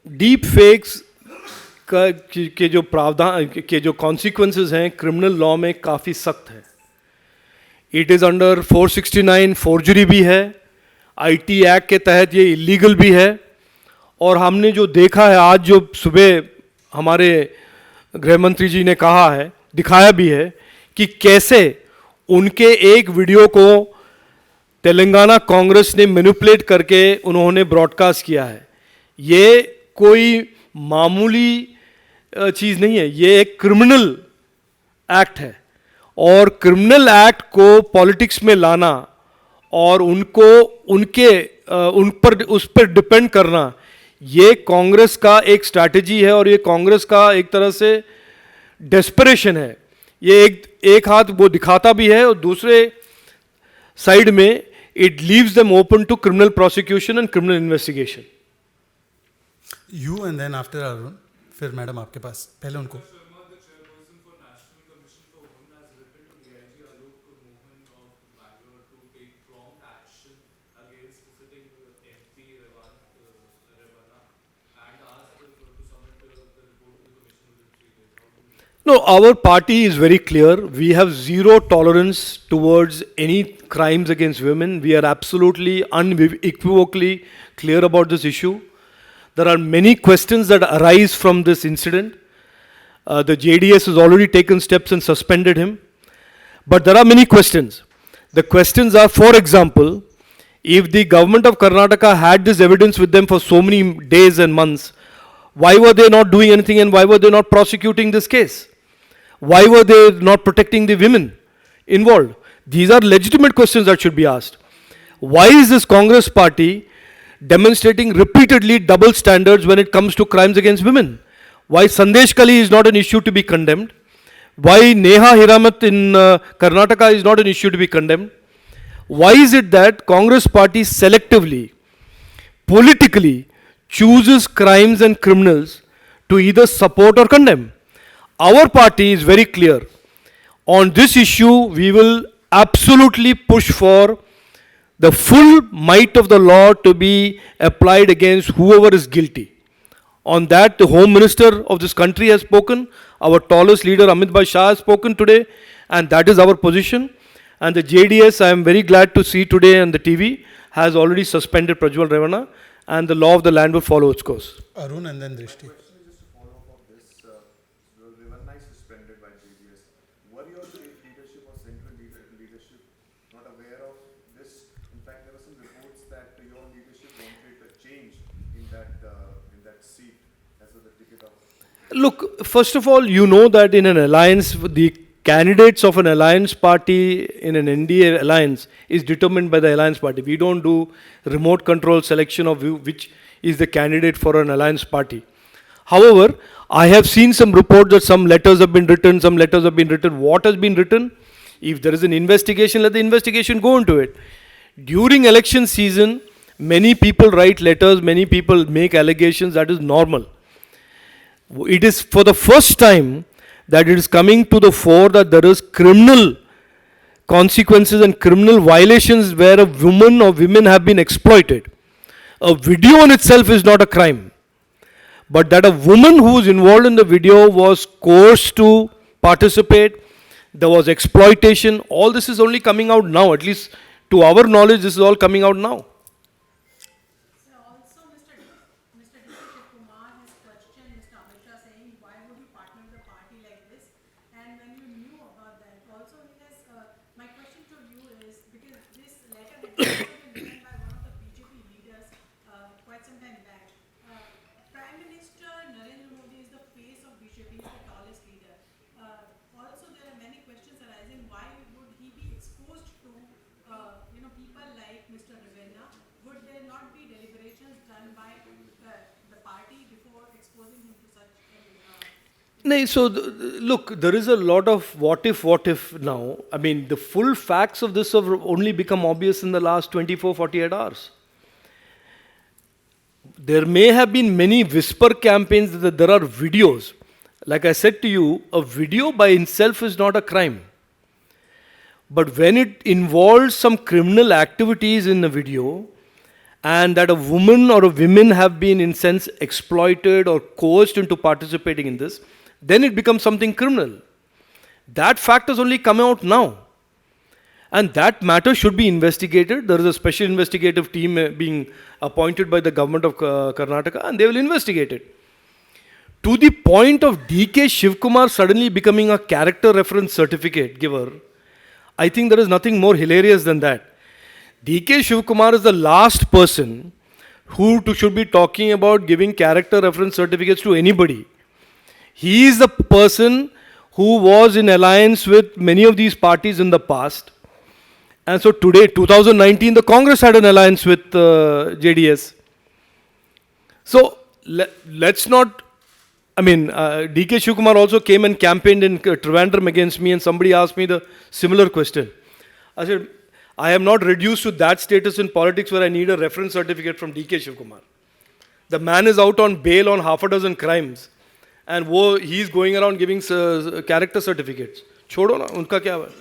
Deep fakes के जो प्रावधान के जो कॉन्सिक्वेंसेस हैं क्रिमिनल लॉ में काफ़ी सख्त है. इट इज़ अंडर 469 फोर्जरी भी है, आईटी एक्ट के तहत ये इलीगल भी है. और हमने जो देखा है आज जो सुबह हमारे गृह मंत्री जी ने कहा है, दिखाया भी है कि कैसे उनके एक वीडियो को तेलंगाना कांग्रेस ने मैनिपुलेट करके उन्होंने ब्रॉडकास्ट किया है. ये कोई मामूली चीज़ नहीं है, ये एक क्रिमिनल एक्ट है. और क्रिमिनल एक्ट को पॉलिटिक्स में लाना और उनको उन पर उस पर डिपेंड करना, ये कांग्रेस का एक स्ट्रैटेजी है और ये कांग्रेस का एक तरह से डेस्परेशन है. ये एक हाथ वो दिखाता भी है और दूसरे साइड में it leaves them open to criminal prosecution and criminal investigation. You and then after Arun, फिर मैडम आपके पास, पहले उनको. No, our party is very clear. We have zero tolerance towards any crimes against women. We are absolutely unequivocally clear about this issue. There are many questions that arise from this incident. The JDS has already taken steps and suspended him. But there are many questions. The questions are, for example, if the government of Karnataka had this evidence with them for so many days and months, why were they not doing anything and why were they not prosecuting this case? Why were they not protecting the women involved? These are legitimate questions that should be asked. Why is this Congress party demonstrating repeatedly double standards when it comes to crimes against women? Why Sandesh Kali is not an issue to be condemned? Why Neha Hiramat in Karnataka is not an issue to be condemned? Why is it that Congress party selectively, politically, chooses crimes and criminals to either support or condemn? Our party is very clear. On this issue, we will absolutely push for the full might of the law to be applied against whoever is guilty. On that, the Home Minister of this country has spoken. Our tallest leader, Amit Bhai Shah, has spoken today, and that is our position. And the JDS, I am very glad to see today on the TV, has already suspended Prajwal Ravana, and the law of the land will follow its course. Arun and then Drishti. Look, first of all, you know that in an alliance, the candidates of an alliance party in an NDA alliance is determined by the alliance party. We don't do remote control selection of which is the candidate for an alliance party. However, I have seen some reports that some letters have been written, some letters have been written. What has been written? If there is an investigation, let the investigation go into it. During election season, many people write letters, many people make allegations, that is normal. It is for the first time that it is coming to the fore that there is criminal consequences and criminal violations where a woman or women have been exploited. A video in itself is not a crime. But that a woman who is involved in the video was coerced to participate, there was exploitation, all this is only coming out now. At least to our knowledge, this is all coming out now. No, so look, there is a lot of what if now. I mean, the full facts of this have only become obvious in the last 24, 48 hours. There may have been many whisper campaigns that there are videos. Like I said to you, a video by itself is not a crime. But when it involves some criminal activities in the video, and that a woman or a women have been in sense exploited or coerced into participating in this, then it becomes something criminal. That fact has only come out now. And that matter should be investigated. There is a special investigative team being appointed by the government of Karnataka, and they will investigate it. To the point of DK Shivkumar suddenly becoming a character reference certificate giver, I think there is nothing more hilarious than that. DK Shivkumar is the last person should be talking about giving character reference certificates to anybody. He is the person who was in alliance with many of these parties in the past. And so today, 2019, the Congress had an alliance with JDS. So let's not, DK Shivkumar also came and campaigned in Trivandrum against me, and somebody asked me the similar question. I said, I am not reduced to that status in politics where I need a reference certificate from DK Shivkumar. The man is out on bail on half a dozen crimes, and he is going around giving character certificates. Chodo na, unka kya hai?